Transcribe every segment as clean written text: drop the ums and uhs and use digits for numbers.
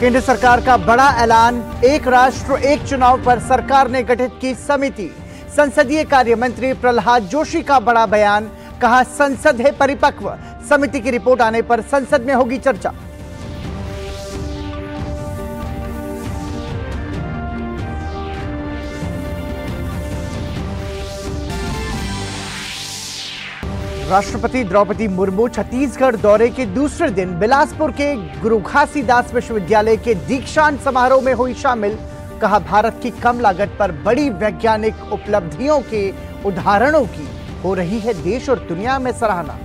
केंद्र सरकार का बड़ा ऐलान, एक राष्ट्र एक चुनाव पर सरकार ने गठित की समिति। संसदीय कार्य मंत्री प्रहलाद जोशी का बड़ा बयान, कहा संसद है परिपक्व, समिति की रिपोर्ट आने पर संसद में होगी चर्चा। राष्ट्रपति द्रौपदी मुर्मू छत्तीसगढ़ दौरे के दूसरे दिन बिलासपुर के गुरु घासीदास विश्वविद्यालय के दीक्षांत समारोह में हुई शामिल। कहा भारत की कम लागत पर बड़ी वैज्ञानिक उपलब्धियों के उदाहरणों की हो रही है देश और दुनिया में सराहना।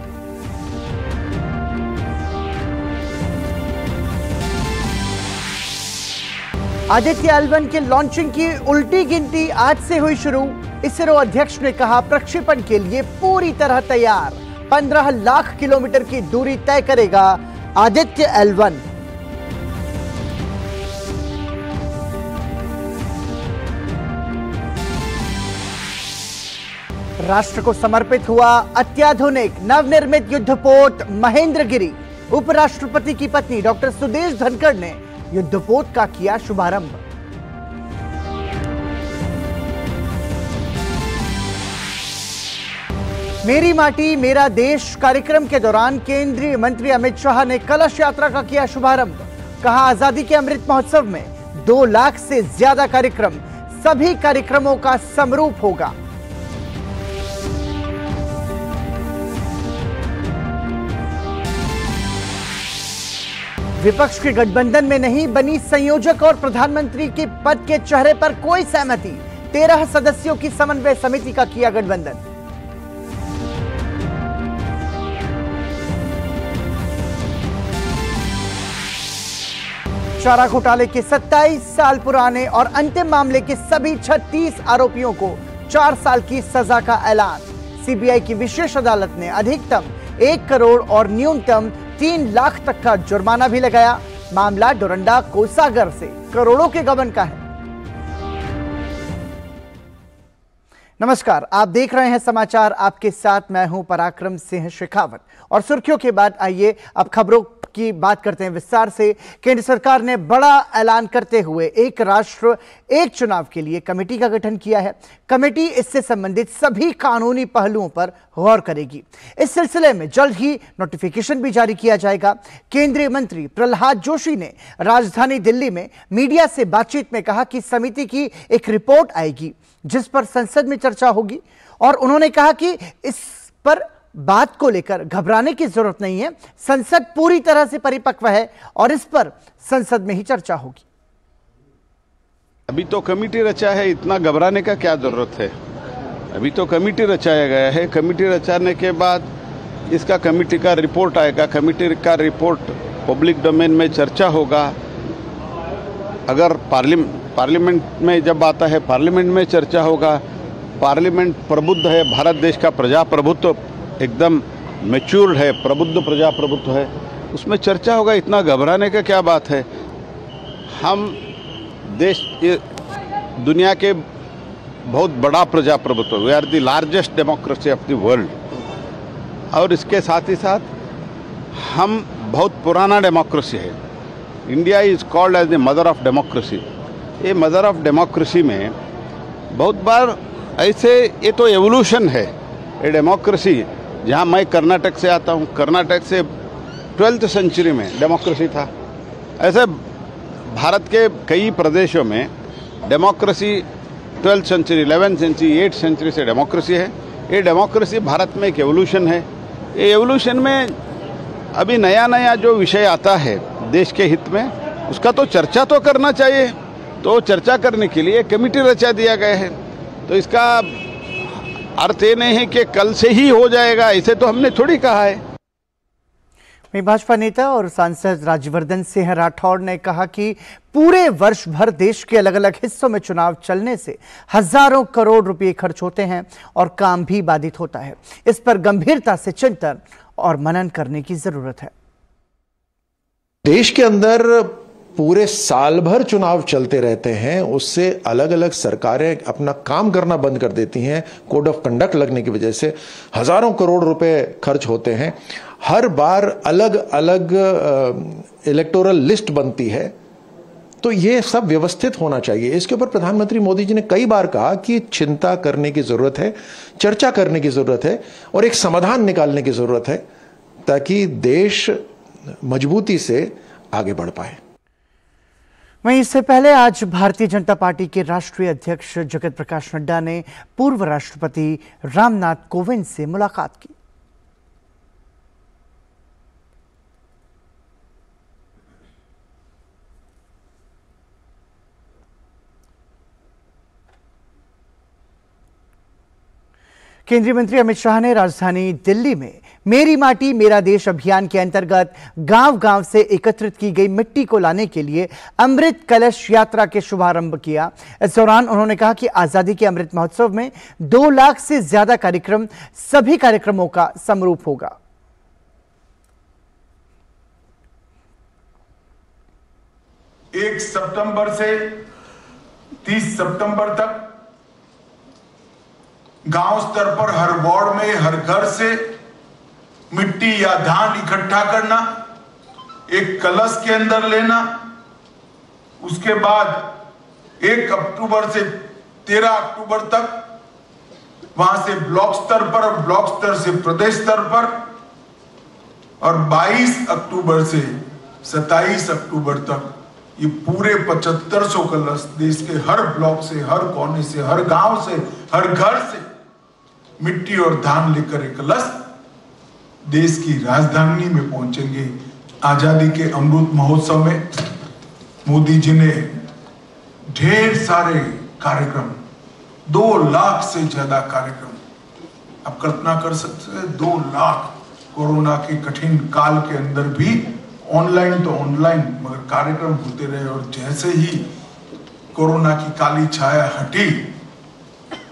आदित्य L1 के लॉन्चिंग की उल्टी गिनती आज से हुई शुरू। इसरो अध्यक्ष ने कहा प्रक्षेपण के लिए पूरी तरह तैयार, 15 लाख किलोमीटर की दूरी तय करेगा आदित्य L1। राष्ट्र को समर्पित हुआ अत्याधुनिक नवनिर्मित युद्धपोत महेंद्रगिरी। उपराष्ट्रपति की पत्नी डॉक्टर सुदेश धनखड़ ने युद्धपोत का किया शुभारंभ। मेरी माटी मेरा देश कार्यक्रम के दौरान केंद्रीय मंत्री अमित शाह ने कलश यात्रा का किया शुभारंभ। कहा आजादी के अमृत महोत्सव में 2 लाख से ज्यादा कार्यक्रम, सभी कार्यक्रमों का समरूप होगा। विपक्ष के गठबंधन में नहीं बनी संयोजक और प्रधानमंत्री के पद के चेहरे पर कोई सहमति। 13 सदस्यों की समन्वय समिति का किया गठबंधन। चारा घोटाले के 27 साल पुराने और अंतिम मामले के सभी 36 आरोपियों को 4 साल की सजा का ऐलान। सीबीआई की विशेष अदालत ने अधिकतम 1 करोड़ और न्यूनतम 3 लाख तक का जुर्माना भी लगाया। मामला डोरंडा कोसागर से करोड़ों के गबन का है। नमस्कार, आप देख रहे हैं समाचार, आपके साथ मैं हूं पराक्रम सिंह शेखावत। और सुर्खियों के बाद आइए अब खबरों की बात करते हैं विस्तार से। केंद्र सरकार ने बड़ा ऐलान करते हुए एक राष्ट्र एक चुनाव के लिए कमेटी का गठन किया है। कमेटी इससे संबंधित सभी कानूनी पहलुओं पर गौर करेगी। इस सिलसिले में जल्द ही नोटिफिकेशन भी जारी किया जाएगा। केंद्रीय मंत्री प्रहलाद जोशी ने राजधानी दिल्ली में मीडिया से बातचीत में कहा कि समिति की एक रिपोर्ट आएगी जिस पर संसद में चर्चा होगी, और उन्होंने कहा कि इस पर बात को लेकर घबराने की जरूरत नहीं है। संसद पूरी तरह से परिपक्व है और इस पर संसद में ही चर्चा होगी। अभी तो कमेटी रचा है, इतना घबराने का क्या जरूरत है। अभी तो कमेटी रचाया गया है। कमेटी रचाने के बाद इसका कमेटी का रिपोर्ट आएगा। कमेटी का रिपोर्ट पब्लिक डोमेन में चर्चा होगा। अगर पार्लियामेंट में जब आता है, पार्लियामेंट में चर्चा होगा। पार्लियामेंट प्रबुद्ध है, भारत देश का प्रजाप्रभुत्व एकदम मैच्योर्ड है, प्रबुद्ध प्रजाप्रभुत्व है, उसमें चर्चा होगा। इतना घबराने का क्या बात है। हम देश दुनिया के बहुत बड़ा प्रजाप्रभुत्व, we are the largest democracy of the world. और इसके साथ ही साथ हम बहुत पुराना डेमोक्रेसी है। India is called as the mother of democracy. ये मदर ऑफ डेमोक्रेसी में बहुत बार ऐसे, ये तो एवोल्यूशन है। ये डेमोक्रेसी, जहाँ मैं कर्नाटक से आता हूँ, कर्नाटक से 12th सेंचुरी में डेमोक्रेसी था। ऐसे भारत के कई प्रदेशों में democracy 12th century, 11th century, 8th century से डेमोक्रेसी है। ये डेमोक्रेसी भारत में एक एवोल्यूशन है। ये एवोल्यूशन में अभी नया नया जो विषय आता है देश के हित में, उसका तो चर्चा तो करना चाहिए। तो चर्चा करने के लिए कमेटी रचा दिया गया है। तो इसका अर्थ ये नहीं है कि कल से ही हो जाएगा, इसे तो हमने थोड़ी कहा है। भाजपा नेता और सांसद राज्यवर्धन सिंह राठौड़ ने कहा कि पूरे वर्ष भर देश के अलग अलग हिस्सों में चुनाव चलने से हजारों करोड़ रुपए खर्च होते हैं और काम भी बाधित होता है। इस पर गंभीरता से चिंतन और मनन करने की जरूरत है। देश के अंदर पूरे साल भर चुनाव चलते रहते हैं, उससे अलग अलग सरकारें अपना काम करना बंद कर देती हैं। कोड ऑफ कंडक्ट लगने की वजह से हजारों करोड़ रुपए खर्च होते हैं। हर बार अलग अलग इलेक्टोरल लिस्ट बनती है तो ये सब व्यवस्थित होना चाहिए। इसके ऊपर प्रधानमंत्री मोदी जी ने कई बार कहा कि चिंता करने की जरूरत है, चर्चा करने की जरूरत है और एक समाधान निकालने की जरूरत है ताकि देश मजबूती से आगे बढ़ पाए। वहीं इससे पहले आज भारतीय जनता पार्टी के राष्ट्रीय अध्यक्ष जगत प्रकाश नड्डा ने पूर्व राष्ट्रपति रामनाथ कोविंद से मुलाकात की। केंद्रीय मंत्री अमित शाह ने राजधानी दिल्ली में मेरी माटी मेरा देश अभियान के अंतर्गत गांव-गांव से एकत्रित की गई मिट्टी को लाने के लिए अमृत कलश यात्रा के शुभारंभ किया। इस दौरान उन्होंने कहा कि आजादी के अमृत महोत्सव में 2 लाख से ज्यादा कार्यक्रम सभी कार्यक्रमों का समरूप होगा। 1 सितंबर से 30 सितंबर तक गांव स्तर पर हर वार्ड में हर घर से मिट्टी या धान इकट्ठा करना, एक कलश के अंदर लेना, उसके बाद 1 अक्टूबर से 13 अक्टूबर तक वहां से ब्लॉक स्तर पर और ब्लॉक स्तर से प्रदेश स्तर पर और 22 अक्टूबर से 27 अक्टूबर तक ये पूरे 7500 कलश देश के हर ब्लॉक से, हर कोने से, हर गांव से, हर घर से मिट्टी और धान लेकर एक कलश देश की राजधानी में पहुंचेंगे। आजादी के अमृत महोत्सव में मोदी जी ने ढेर सारे कार्यक्रम, 2 लाख से ज्यादा कार्यक्रम, आप कल्पना कर सकते हैं 2 लाख कोरोना के कठिन काल के अंदर भी ऑनलाइन तो ऑनलाइन मगर कार्यक्रम होते रहे। और जैसे ही कोरोना की काली छाया हटी,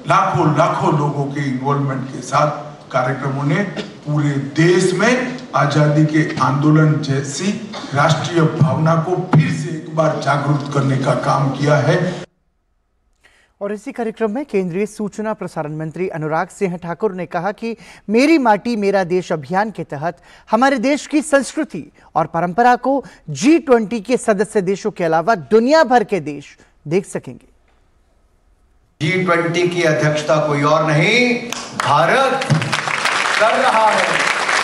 लाखों लोगों के इन्वॉल्वमेंट के साथ कार्यक्रमों ने पूरे देश में आजादी के आंदोलन जैसी राष्ट्रीय भावना को फिर से एक बार जागरूक करने का काम किया है। और इसी कार्यक्रम में केंद्रीय सूचना प्रसारण मंत्री अनुराग सिंह ठाकुर ने कहा कि मेरी माटी मेरा देश अभियान के तहत हमारे देश की संस्कृति और परंपरा को G20 के सदस्य देशों के अलावा दुनिया भर के देश देख सकेंगे। G20 की अध्यक्षता कोई और नहीं, भारत कर रहा है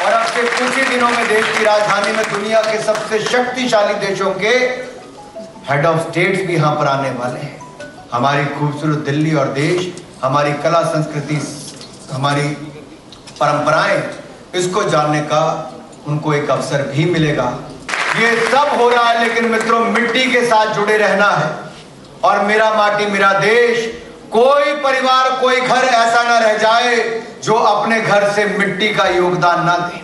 और अब से कुछ ही दिनों में देश की राजधानी में दुनिया के सबसे शक्तिशाली देशों के हेड ऑफ स्टेट्स भी यहां पर आने वाले हैं। हमारी खूबसूरत दिल्ली और देश, हमारी कला संस्कृति, हमारी परंपराएं, इसको जानने का उनको एक अवसर भी मिलेगा। ये सब हो रहा है लेकिन मित्रों मिट्टी के साथ जुड़े रहना है और मेरा माटी मेरा देश, कोई परिवार कोई घर ऐसा ना रह जाए जो अपने घर से मिट्टी का योगदान ना दे।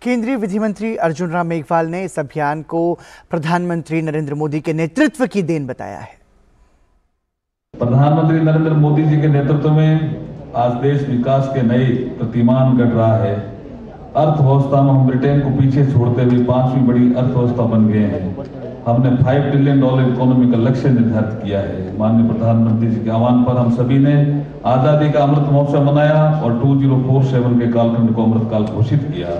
केंद्रीय विधि मंत्री अर्जुन राम मेघवाल ने इस अभियान को प्रधानमंत्री नरेंद्र मोदी के नेतृत्व की देन बताया है। प्रधानमंत्री नरेंद्र मोदी जी के नेतृत्व में आज देश विकास के नए प्रतिमान गढ़ रहा है। अर्थव्यवस्था में हम ब्रिटेन को पीछे छोड़ते हुए 5वीं बड़ी अर्थव्यवस्था बन गए हैं। हमने $5 ट्रिलियन इकोनॉमी का लक्ष्य निर्धारित किया है। माननीय प्रधानमंत्री जी के आह्वान पर हम सभी ने आजादी का अमृत महोत्सव मनाया और 2047 के कालखंड को अमृत काल घोषित किया।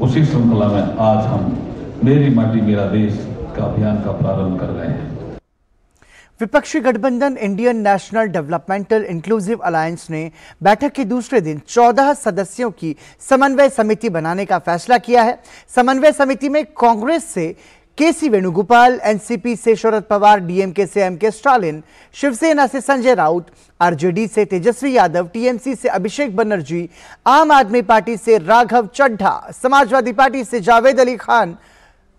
उसी श्रृंखला में आज हम मेरी माटी मेरा देश का अभियान का प्रारंभ कर रहे हैं। विपक्षी गठबंधन Indian national developmental inclusive alliance ने बैठक के दूसरे दिन 14 सदस्यों की समन्वय समिति बनाने का फैसला किया है। समन्वय समिति में कांग्रेस से केसी वेणुगोपाल, एनसीपी से शरद पवार, डीएमके से एमके स्टालिन, शिवसेना से संजय राउत, आरजेडी से तेजस्वी यादव, टीएमसी से अभिषेक बनर्जी, आम आदमी पार्टी से राघव चड्ढा, समाजवादी पार्टी से जावेद अली खान,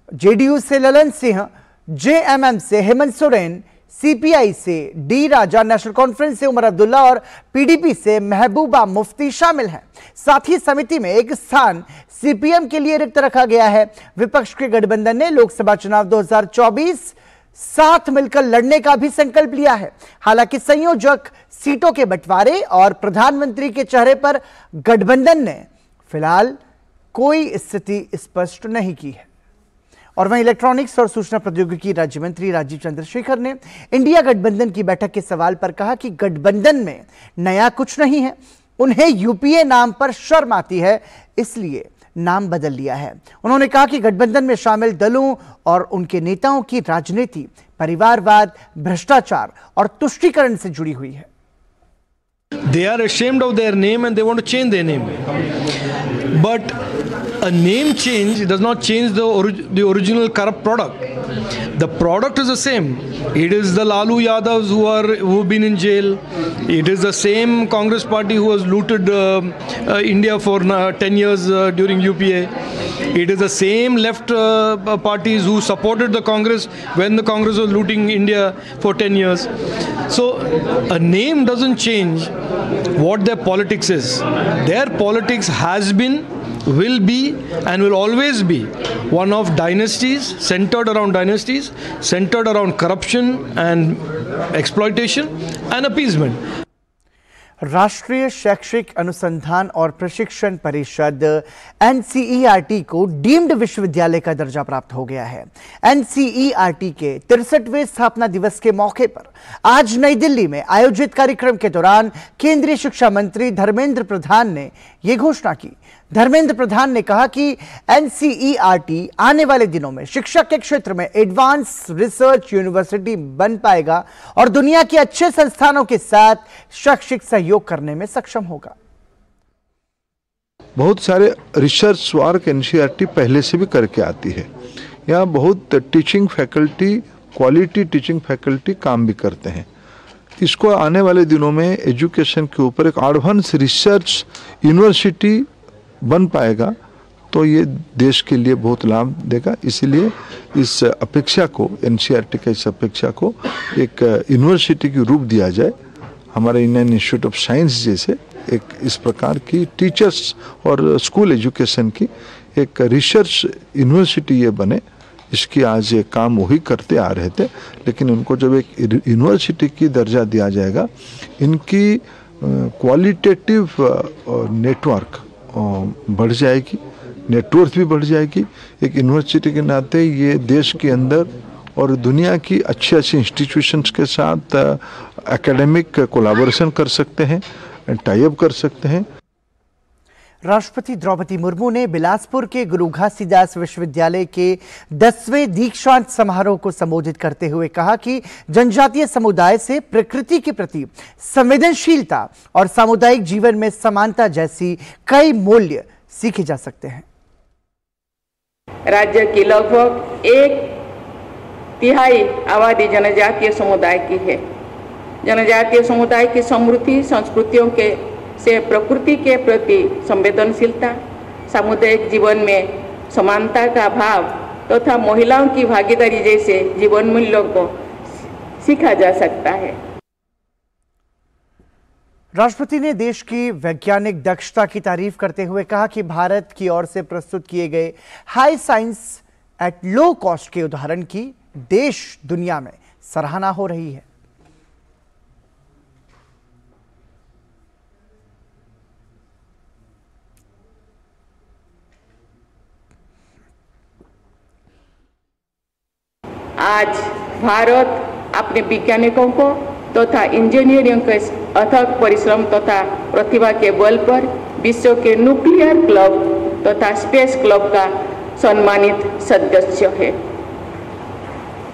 जेडीयू से ललन सिंह, जेएमएम से हेमंत सोरेन, सीपीआई से डी राजा, नेशनल कॉन्फ्रेंस से उमर अब्दुल्ला और पीडीपी से महबूबा मुफ्ती शामिल हैं। साथ ही समिति में एक स्थान सीपीएम के लिए रिक्त रखा गया है। विपक्ष के गठबंधन ने लोकसभा चुनाव 2024 साथ मिलकर लड़ने का भी संकल्प लिया है। हालांकि संयोजक सीटों के बंटवारे और प्रधानमंत्री के चेहरे पर गठबंधन ने फिलहाल कोई स्थिति स्पष्ट नहीं की है। और वहीं इलेक्ट्रॉनिक्स और सूचना प्रौद्योगिकी राज्य मंत्री राजीव चंद्रशेखर ने इंडिया गठबंधन की बैठक के सवाल पर कहा कि गठबंधन में नया कुछ नहीं है, उन्हें यूपीए नाम पर शर्म आती है, इसलिए नाम बदल लिया है। उन्होंने कहा कि गठबंधन में शामिल दलों और उनके नेताओं की राजनीति परिवारवाद, भ्रष्टाचार और तुष्टीकरण से जुड़ी हुई है। They are ashamed of their name and they want to change their name. But a name change does not change the original corrupt product. The product is the same. It is the Lalu Yadavs who have been in jail. It is the same Congress party who has looted India for 10 years during UPA. It is the same left parties who supported the Congress when the Congress was looting India for 10 years. So a name doesn't change what their politics is. Their politics has been, will be and will always be one of dynasties, centered around corruption and exploitation and appeasement. राष्ट्रीय शैक्षिक अनुसंधान और प्रशिक्षण परिषद NCERT को deemed विश्वविद्यालय का दर्जा प्राप्त हो गया है। NCERT के 63वें स्थापना दिवस के मौके पर आज नई दिल्ली में आयोजित कार्यक्रम के दौरान केंद्रीय शिक्षा मंत्री धर्मेंद्र प्रधान ने यह घोषणा की। धर्मेंद्र प्रधान ने कहा कि NCERT आने वाले दिनों में शिक्षा के क्षेत्र में एडवांस रिसर्च यूनिवर्सिटी बन पाएगा और दुनिया के अच्छे संस्थानों के साथ शैक्षिक सहयोग करने में सक्षम होगा। बहुत सारे रिसर्च वर्क NCERT पहले से भी करके आती है। यहाँ बहुत teaching faculty, quality teaching faculty काम भी करते हैं। इसको आने वाले दिनों में एजुकेशन के ऊपर एक एडवांस रिसर्च यूनिवर्सिटी बन पाएगा तो ये देश के लिए बहुत लाभ देगा। इसीलिए इस अपेक्षा को, NCERT के इस अपेक्षा को एक यूनिवर्सिटी की रूप दिया जाए। हमारे इंडियन इंस्टीट्यूट ऑफ साइंस जैसे एक इस प्रकार की टीचर्स और स्कूल एजुकेशन की एक रिसर्च यूनिवर्सिटी ये बने, इसकी आज ये काम वही करते आ रहे थे, लेकिन उनको जब एक यूनिवर्सिटी की दर्जा दिया जाएगा, इनकी क्वालिटेटिव नेटवर्क बढ़ जाएगी, नेटवर्क भी बढ़ जाएगी। एक यूनिवर्सिटी के नाते ये देश के अंदर और दुनिया की अच्छी अच्छी इंस्टीट्यूशंस के साथ एकेडमिक कोलैबोरेशन कर सकते हैं, टाई अप कर सकते हैं। राष्ट्रपति द्रौपदी मुर्मू ने बिलासपुर के गुरु घासीदास विश्वविद्यालय के 10वें दीक्षांत समारोह को संबोधित करते हुए कहा कि जनजातीय समुदाय से प्रकृति के प्रति संवेदनशीलता और सामुदायिक जीवन में समानता जैसी कई मूल्य सीखे जा सकते हैं। राज्य की लगभग 1/3 आबादी जनजातीय समुदाय की है। जनजातीय समुदाय की समृद्धि संस्कृतियों के से प्रकृति के प्रति संवेदनशीलता, सामुदायिक जीवन में समानता का भाव तथा महिलाओं की भागीदारी जैसे जीवन मूल्यों को सीखा जा सकता है। राष्ट्रपति ने देश की वैज्ञानिक दक्षता की तारीफ करते हुए कहा कि भारत की ओर से प्रस्तुत किए गए high science at low cost के उदाहरण की देश दुनिया में सराहना हो रही है। आज भारत अपने वैज्ञानिकों को तथा इंजीनियरिंग के अथक परिश्रम तथा प्रतिभा के बल पर विश्व के न्यूक्लियर क्लब तथा स्पेस क्लब का सम्मानित सदस्य है।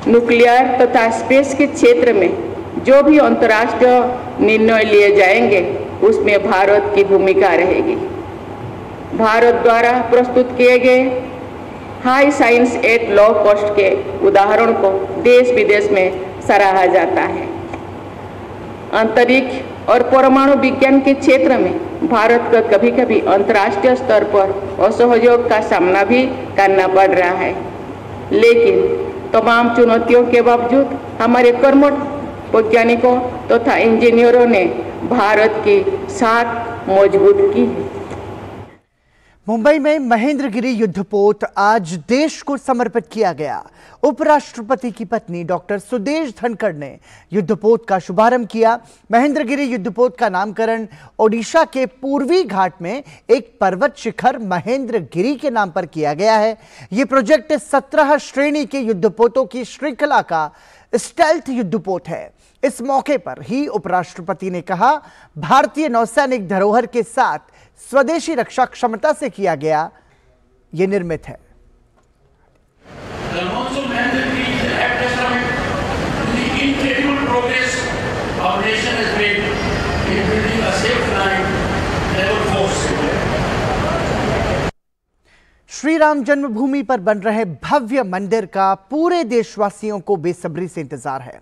न्यूक्लियर तथा स्पेस के क्षेत्र में जो भी अंतर्राष्ट्रीय निर्णय लिए जाएंगे उसमें भारत की भूमिका रहेगी। भारत द्वारा प्रस्तुत किए गए high science at low cost के उदाहरण को देश विदेश में सराहा जाता है। अंतरिक्ष और परमाणु विज्ञान के क्षेत्र में भारत को कभी कभी अंतर्राष्ट्रीय स्तर पर असहयोग का सामना भी करना पड़ रहा है, लेकिन तमाम चुनौतियों के बावजूद हमारे कर्मठ वैज्ञानिकों तथा इंजीनियरों ने भारत की साख मजबूत की है। मुंबई में महेंद्रगिरी युद्धपोत आज देश को समर्पित किया गया। उपराष्ट्रपति की पत्नी डॉक्टर सुदेश धनखड़ ने युद्धपोत का शुभारंभ किया। महेंद्रगिरी युद्धपोत का नामकरण ओडिशा के पूर्वी घाट में एक पर्वत शिखर महेंद्रगिरी के नाम पर किया गया है। यह प्रोजेक्ट 17 श्रेणी के युद्धपोतों की श्रृंखला का स्टेल्थ युद्धपोत है। इस मौके पर ही उपराष्ट्रपति ने कहा, भारतीय नौसैनिक धरोहर के साथ स्वदेशी रक्षा क्षमता से किया गया ये निर्मित है। श्री राम जन्मभूमि पर बन रहे भव्य मंदिर का पूरे देशवासियों को बेसब्री से इंतजार है।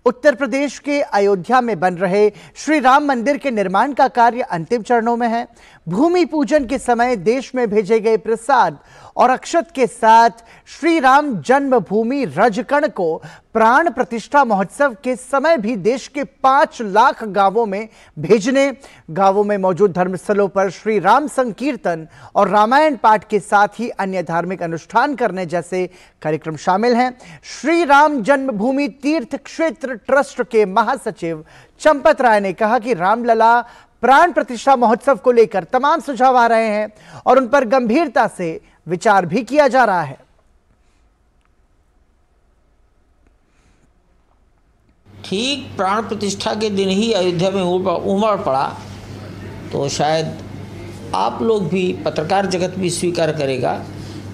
उत्तर प्रदेश के अयोध्या में बन रहे श्री राम मंदिर के निर्माण का कार्य अंतिम चरणों में है। भूमि पूजन के समय देश में भेजे गए प्रसाद और अक्षत के साथ श्री राम जन्मभूमि रजकण को प्राण प्रतिष्ठा महोत्सव के समय भी देश के 5 लाख गांवों में भेजने, गांवों में मौजूद धर्मस्थलों पर श्री राम संकीर्तन और रामायण पाठ के साथ ही अन्य धार्मिक अनुष्ठान करने जैसे कार्यक्रम शामिल हैं। श्री राम जन्मभूमि तीर्थ क्षेत्र ट्रस्ट के महासचिव चंपत राय ने कहा कि रामलला प्राण प्रतिष्ठा महोत्सव को लेकर तमाम सुझाव आ रहे हैं और उन पर गंभीरता से विचार भी किया जा रहा है। ठीक प्राण प्रतिष्ठा के दिन ही अयोध्या में उमड़ पड़ा तो शायद आप लोग भी, पत्रकार जगत भी स्वीकार करेगा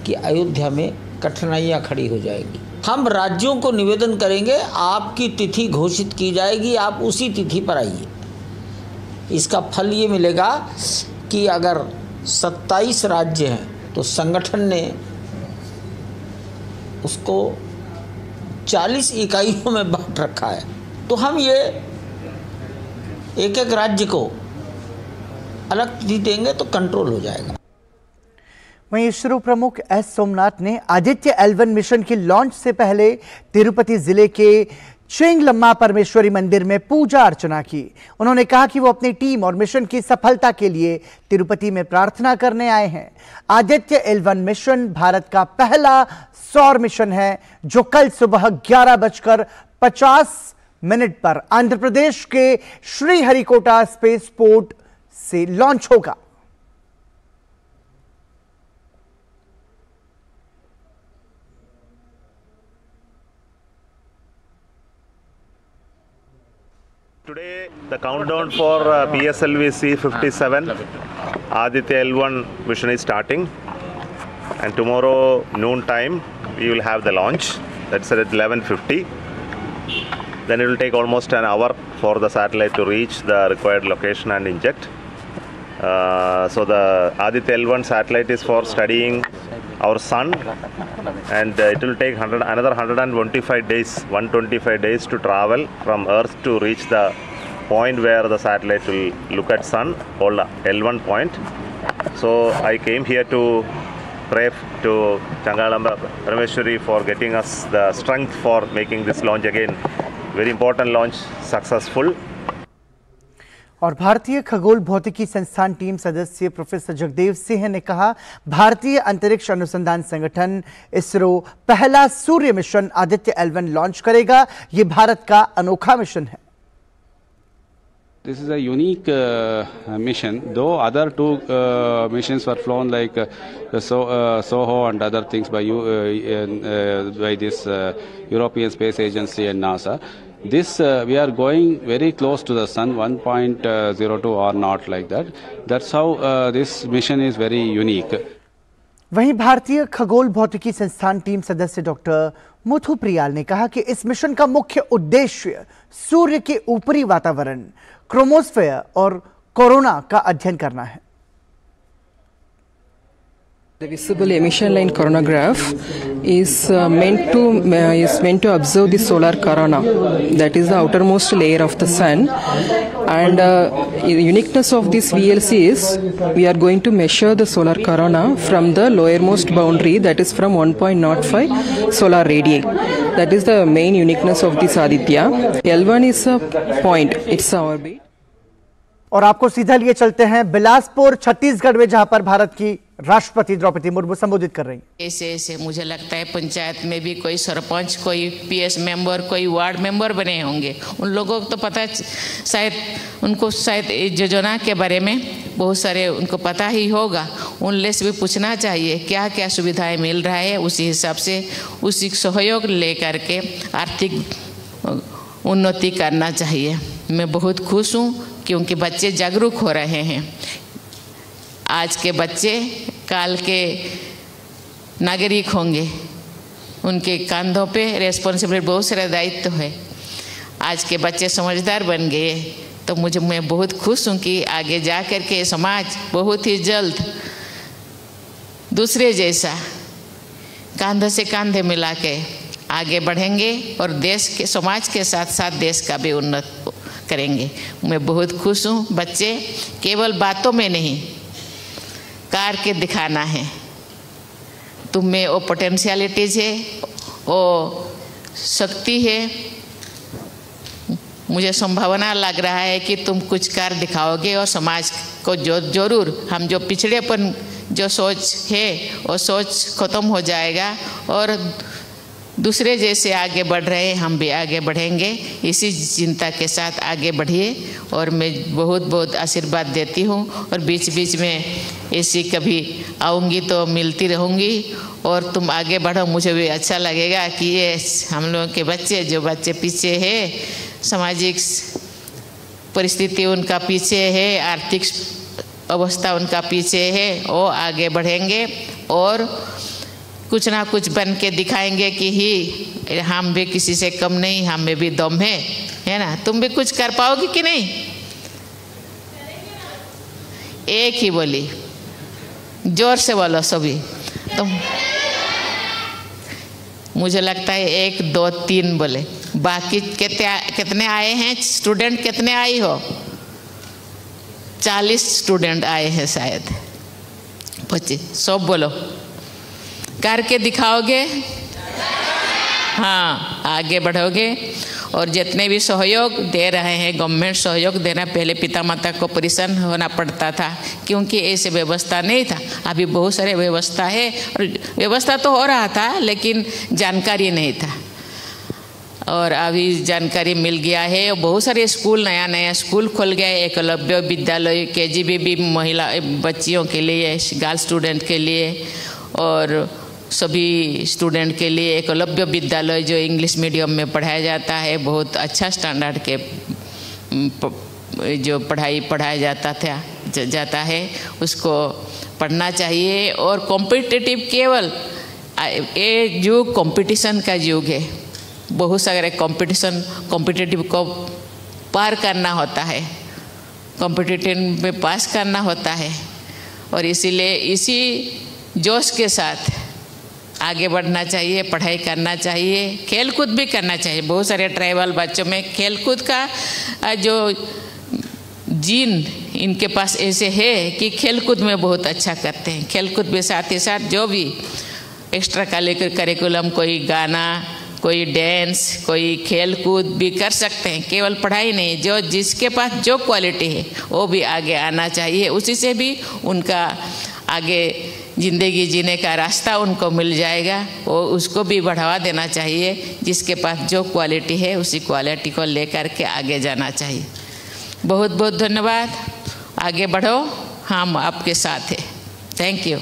कि अयोध्या में कठिनाइयां खड़ी हो जाएगी। हम राज्यों को निवेदन करेंगे, आपकी तिथि घोषित की जाएगी, आप उसी तिथि पर आइए। इसका फल ये मिलेगा कि अगर 27 राज्य हैं तो संगठन ने उसको 40 इकाइयों में बांट रखा है, तो हम ये एक एक राज्य को अलग तिथि देंगे तो कंट्रोल हो जाएगा। वहीं इसरो प्रमुख एस सोमनाथ ने आदित्य L1 मिशन की लॉन्च से पहले तिरुपति जिले के चेंगलम्मा परमेश्वरी मंदिर में पूजा अर्चना की। उन्होंने कहा कि वो अपनी टीम और मिशन की सफलता के लिए तिरुपति में प्रार्थना करने आए हैं। आदित्य L1 मिशन भारत का पहला सौर मिशन है जो कल सुबह 11:50 पर आंध्र प्रदेश के श्रीहरिकोटा स्पेस पोर्ट से लॉन्च होगा। Today, the countdown for PSLV C57 Aditya L1 mission is starting, and tomorrow noon time we will have the launch. That's at 11:50. Then it will take almost an hour for the satellite to reach the required location and inject. So the Aditya L1 satellite is for studying our sun, and it will take another 125 days to travel from Earth to reach the point where the satellite will look at sun, called L1 point. So I came here to pray to Changalamba Parameshwari for getting us the strength for making this launch again. Very important launch, successful. और भारतीय खगोल भौतिकी संस्थान team सदस्य professor Jagdev Singh ने कहा, भारतीय अंतरिक्ष अनुसंधान संगठन इसरो पहला सूर्य मिशन आदित्य L1 लॉन्च करेगा। ये भारत का अनोखा मिशन है। This is a unique mission, though other two missions were flown like SOHO and other things by this European Space Agency and NASA. This we are going very close to the sun, 1.02 or not like that. That's how this mission is very unique. वहीं भारतीय खगोल भौतिकी संस्थान team सदस्य doctor Muthu Priyal ने कहा कि इस मिशन का मुख्य उद्देश्य सूर्य के ऊपरी वातावरण, क्रोमोस्फेयर और कोरोना का अध्ययन करना है। The visible emission line coronagraph is meant to observe the solar corona, that is the outermost layer of the sun, and the uniqueness of this VLC is we are going to measure the solar corona from the lowermost boundary, that is from 1.05 solar radii. That is the main uniqueness of this Aditya. L1 is a point, it's a orbit. और आपको सीधा लिए चलते हैं बिलासपुर छत्तीसगढ़ में, जहां पर भारत की राष्ट्रपति द्रौपदी मुर्मू संबोधित कर रही हैं। ऐसे मुझे लगता है पंचायत में भी कोई सरपंच, कोई पीएस मेंबर, कोई वार्ड मेंबर बने होंगे। उन लोगों को तो पता, शायद उनको शायद योजना के बारे में बहुत सारे उनको पता ही होगा। उनसे से भी पूछना चाहिए क्या क्या सुविधाएं मिल रहा है, उसी हिसाब से उसी सहयोग लेकर के आर्थिक उन्नति करना चाहिए। मैं बहुत खुश हूँ क्योंकि बच्चे जागरूक हो रहे हैं। आज के बच्चे काल के नागरिक होंगे, उनके कंधों पे रेस्पॉन्सिबिलिटी, बहुत सारा दायित्व है। आज के बच्चे समझदार बन गए, तो मैं बहुत खुश हूँ कि आगे जा कर के समाज बहुत ही जल्द दूसरे जैसा कंधे से कंधे मिला के आगे बढ़ेंगे और देश के, समाज के साथ साथ देश का भी उन्नत करेंगे। मैं बहुत खुश हूँ। बच्चे केवल बातों में नहीं, कार के दिखाना है। तुम में वो पोटेंशियलिटीज है, वो शक्ति है। मुझे संभावना लग रहा है कि तुम कुछ कर दिखाओगे और समाज को जरूर हम जो पिछड़ेपन जो सोच है वो सोच खत्म हो जाएगा और दूसरे जैसे आगे बढ़ रहे हैं हम भी आगे बढ़ेंगे। इसी चिंता के साथ आगे बढ़िए और मैं बहुत बहुत आशीर्वाद देती हूँ। और बीच बीच में ऐसी कभी आऊँगी तो मिलती रहूँगी और तुम आगे बढ़ो। मुझे भी अच्छा लगेगा कि ये हम लोगों के बच्चे, जो बच्चे पीछे है, सामाजिक परिस्थिति उनका पीछे है, आर्थिक अवस्था उनका पीछे है, वो आगे बढ़ेंगे और कुछ ना कुछ बन के दिखाएंगे कि ही हम भी किसी से कम नहीं, हम में भी दम है ना। तुम भी कुछ कर पाओगी कि नहीं? एक ही बोली, जोर से बोलो सभी। तुम मुझे लगता है 1 2 3 बोले, बाकी कितने आए हैं स्टूडेंट? कितने आई हो? 40 स्टूडेंट आए हैं शायद, 25। सब बोलो, करके दिखाओगे? हाँ, आगे बढ़ोगे। और जितने भी सहयोग दे रहे हैं, गवर्नमेंट सहयोग देना, पहले पिता माता को परेशान होना पड़ता था क्योंकि ऐसे व्यवस्था नहीं था। अभी बहुत सारे व्यवस्था है और व्यवस्था तो हो रहा था लेकिन जानकारी नहीं था और अभी जानकारी मिल गया है। बहुत सारे स्कूल, नया नया स्कूल खुल गया है। एकलव्य विद्यालय, KGBB महिला बच्चियों के लिए, गर्ल स्टूडेंट के लिए और सभी स्टूडेंट के लिए एकलव्य विद्यालय जो इंग्लिश मीडियम में पढ़ाया जाता है, बहुत अच्छा स्टैंडर्ड के जो पढ़ाया जाता है उसको पढ़ना चाहिए। और कॉम्पिटिटिव, केवल ये युग कंपटीशन का युग है। बहुत सारे कॉम्पिटिटिव को पार करना होता है, कॉम्पिटिटिव में पास करना होता है और इसीलिए इसी जोश के साथ आगे बढ़ना चाहिए, पढ़ाई करना चाहिए, खेलकूद भी करना चाहिए। बहुत सारे ट्राइबल बच्चों में खेलकूद का जो जीन इनके पास ऐसे है कि खेलकूद में बहुत अच्छा करते हैं। खेलकूद के साथ ही साथ जो भी एक्स्ट्रा करिकुलम, कोई गाना, कोई डांस, कोई खेलकूद भी कर सकते हैं। केवल पढ़ाई नहीं, जो जिसके पास जो क्वालिटी है वो भी आगे आना चाहिए। उसी से भी उनका आगे ज़िंदगी जीने का रास्ता उनको मिल जाएगा। वो उसको भी बढ़ावा देना चाहिए। जिसके पास जो क्वालिटी है उसी क्वालिटी को लेकर के आगे जाना चाहिए। बहुत बहुत धन्यवाद। आगे बढ़ो, हम आपके साथ हैं। Thank you.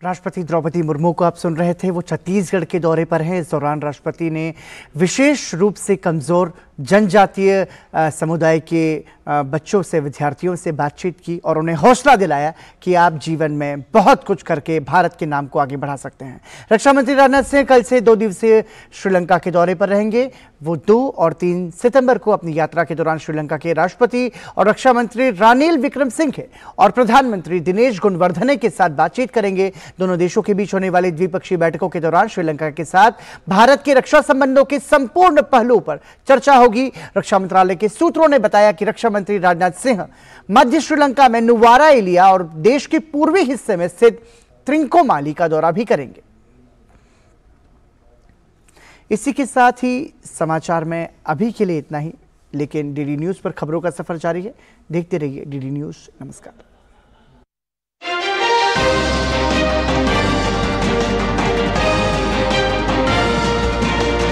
राष्ट्रपति द्रौपदी मुर्मू को आप सुन रहे थे। वो छत्तीसगढ़ के दौरे पर हैं। इस दौरान राष्ट्रपति ने विशेष रूप से कमज़ोर जनजातीय समुदाय के बच्चों से, विद्यार्थियों से बातचीत की और उन्हें हौसला दिलाया कि आप जीवन में बहुत कुछ करके भारत के नाम को आगे बढ़ा सकते हैं। रक्षा मंत्री राजनाथ सिंह कल से 2 दिवसीय श्रीलंका के दौरे पर रहेंगे। वो 2 और 3 सितंबर को अपनी यात्रा के दौरान श्रीलंका के राष्ट्रपति और रक्षा मंत्री रानिल विक्रमसिंघे और प्रधानमंत्री दिनेश गुणवर्धने के साथ बातचीत करेंगे। दोनों देशों के बीच होने वाली द्विपक्षीय बैठकों के दौरान श्रीलंका के साथ भारत के रक्षा संबंधों के संपूर्ण पहलुओं पर चर्चा होगी। रक्षा मंत्रालय के सूत्रों ने बताया कि रक्षा मंत्री राजनाथ सिंह मध्य श्रीलंका में नुवारा एलिया और देश के पूर्वी हिस्से में स्थित त्रिंकोमाली का दौरा भी करेंगे। इसी के साथ ही समाचार में अभी के लिए इतना ही, लेकिन डीडी न्यूज पर खबरों का सफर जारी है। देखते रहिए डीडी न्यूज। नमस्कार।